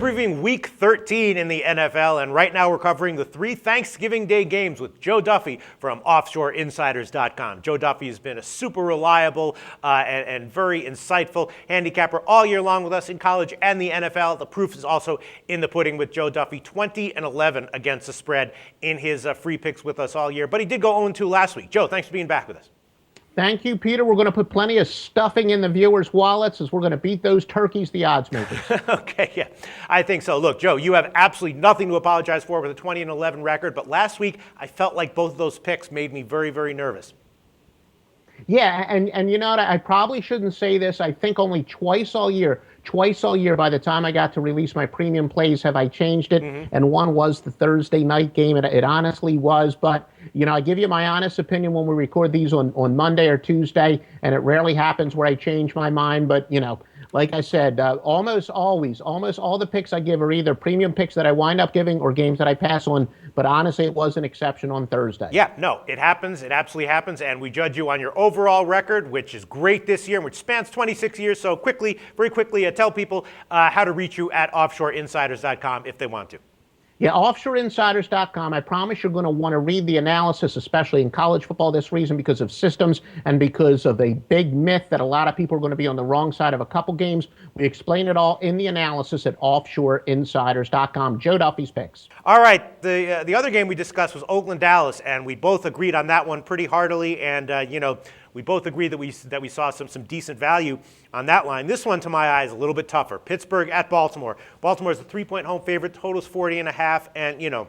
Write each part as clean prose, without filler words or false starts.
Previewing Week 13 in the NFL, and right now we're covering the 3 Thanksgiving Day games with Joe Duffy from OffshoreInsiders.com. Joe Duffy has been a super reliable and very insightful handicapper all year long with us in college and the NFL. The proof is also in the pudding with Joe Duffy, 20-11 against the spread in his free picks with us all year. But he did go 0-2 last week. Joe, thanks for being back with us. Thank you, Peter. We're going to put plenty of stuffing in the viewers' wallets as we're going to beat those turkeys, the odds makers. Okay, yeah, I think so. Look, Joe, you have absolutely nothing to apologize for with a 20-11 record, but last week I felt like both of those picks made me very, very nervous. Yeah, and you know what? I probably shouldn't say this. I think only twice all year, by the time I got to release my premium plays, have I changed it. Mm-hmm. And one was the Thursday night game. It honestly was. But, you know, I give you my honest opinion when we record these on Monday or Tuesday, and it rarely happens where I change my mind. But, you know, like I said, almost all the picks I give are either premium picks that I wind up giving or games that I pass on. But honestly, it was an exception on Thursday. Yeah, no, it happens. It absolutely happens. And we judge you on your overall record, which is great this year, which spans 26 years. So very quickly, tell people how to reach you at offshoreinsiders.com if they want to. Yeah, offshoreinsiders.com. I promise you're going to want to read the analysis, especially in college football this reason, because of systems and because of a big myth that a lot of people are going to be on the wrong side of a couple games. We explain it all in the analysis at offshoreinsiders.com. Joe Duffy's picks. All right, the other game we discussed was Oakland-Dallas, and we both agreed on that one pretty heartily, and, we both agreed that we saw some decent value on that line. This one, to my eyes, a little bit tougher. Pittsburgh at Baltimore. Baltimore is a 3-point home favorite. Total's 40.5, and, you know,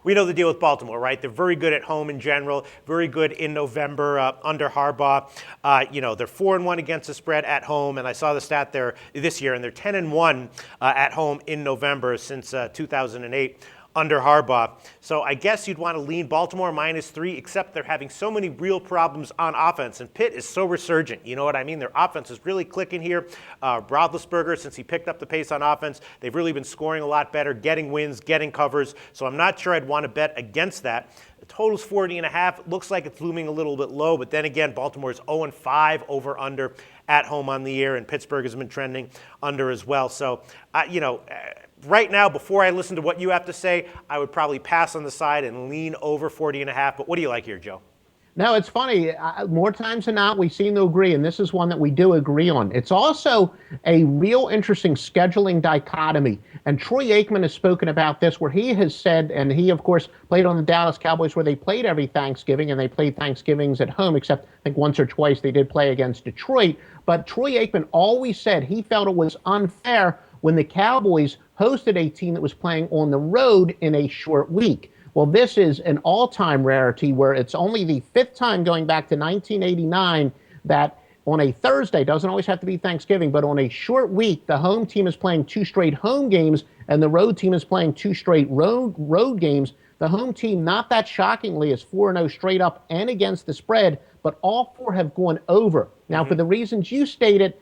we know the deal with Baltimore, right? They're very good at home in general, very good in November under Harbaugh. They're 4-1 against the spread at home, and I saw the stat there this year, and they're 10-1 at home in November since 2008. Under Harbaugh. So I guess you'd want to lean Baltimore -3, except they're having so many real problems on offense. And Pitt is so resurgent. You know what I mean? Their offense is really clicking here. Roethlisberger, since he picked up the pace on offense, they've really been scoring a lot better, getting wins, getting covers. So I'm not sure I'd want to bet against that. The total's 40.5. Looks like it's looming a little bit low. But then again, Baltimore's 0-5 over under at home on the year. And Pittsburgh has been trending under as well. So, right now, before I listen to what you have to say, I would probably pass on the side and lean over 40.5. But what do you like here, Joe? No, it's funny. More times than not, we seem to agree, and this is one that we do agree on. It's also a real interesting scheduling dichotomy, and Troy Aikman has spoken about this, where he has said, and he, of course, played on the Dallas Cowboys, where they played every Thanksgiving, and they played Thanksgivings at home, except I think once or twice they did play against Detroit. But Troy Aikman always said he felt it was unfair when the Cowboys hosted a team that was playing on the road in a short week. Well, this is an all-time rarity where it's only the 5th time going back to 1989 that on a Thursday, doesn't always have to be Thanksgiving, but on a short week, the home team is playing 2 straight home games and the road team is playing 2 straight road games. The home team, not that shockingly, is 4-0 straight up and against the spread, but all 4 have gone over. Now, for the reasons you stated,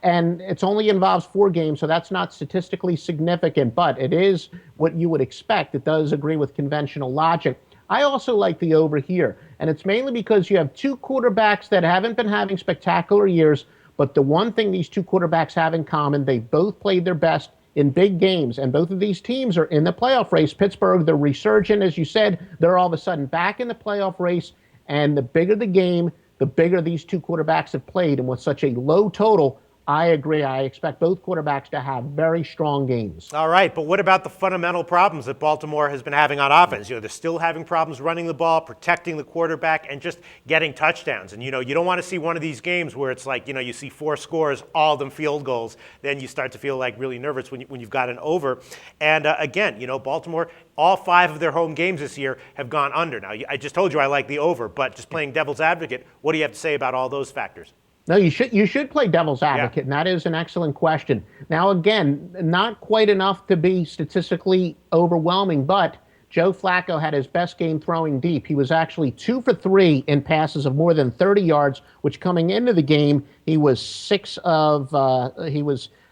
and it only involves 4 games, so that's not statistically significant, but it is what you would expect. It does agree with conventional logic. I also like the over here, and it's mainly because you have 2 quarterbacks that haven't been having spectacular years, but the one thing these 2 quarterbacks have in common, they both played their best in big games, and both of these teams are in the playoff race. Pittsburgh, they're resurgent, as you said. They're all of a sudden back in the playoff race, and the bigger the game, the bigger these 2 quarterbacks have played, and with such a low total, I agree. I expect both quarterbacks to have very strong games. All right, but what about the fundamental problems that Baltimore has been having on offense? You know, they're still having problems running the ball, protecting the quarterback, and just getting touchdowns. And, you know, you don't want to see one of these games where it's like, you know, you see 4 scores, all of them field goals. Then you start to feel like really nervous when you've got an over. And, again, you know, Baltimore, all 5 of their home games this year have gone under. Now, I just told you I like the over, but just playing devil's advocate, what do you have to say about all those factors? No, you should play devil's advocate, and that is an excellent question. Now, again, not quite enough to be statistically overwhelming, but Joe Flacco had his best game throwing deep. He was actually 2 for 3 in passes of more than 30 yards, which coming into the game, he was 6 of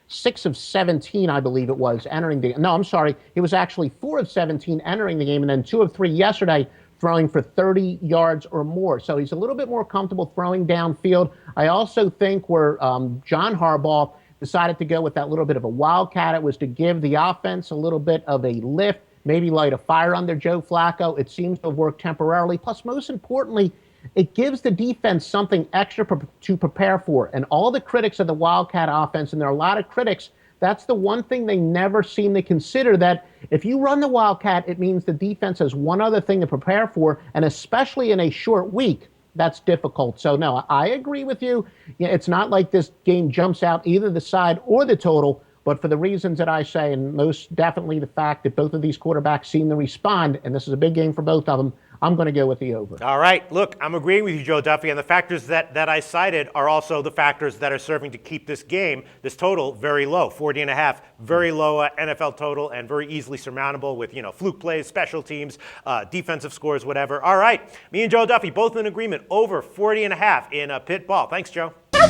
17, I believe it was, entering the. No, I'm sorry, he was actually 4 of 17 entering the game, and then 2 of 3 yesterday, throwing for 30 yards or more. So he's a little bit more comfortable throwing downfield. I also think where John Harbaugh decided to go with that little bit of a wildcat. It was to give the offense a little bit of a lift, maybe light a fire under Joe Flacco. It seems to have worked temporarily. Plus, most importantly, it gives the defense something extra to prepare for. And all the critics of the Wildcat offense, and there are a lot of critics, that's the one thing they never seem to consider, that if you run the Wildcat, it means the defense has one other thing to prepare for, and especially in a short week, that's difficult. So, no, I agree with you. It's not like this game jumps out either the side or the total, but for the reasons that I say, and most definitely the fact that both of these quarterbacks seem to respond, and this is a big game for both of them, I'm going to go with the over. All right. Look, I'm agreeing with you, Joe Duffy, and the factors that I cited are also the factors that are serving to keep this game, this total, very low. 40.5, very low NFL total, and very easily surmountable with, fluke plays, special teams, defensive scores, whatever. All right. Me and Joe Duffy both in agreement over 40.5 in Pitt ball. Thanks, Joe.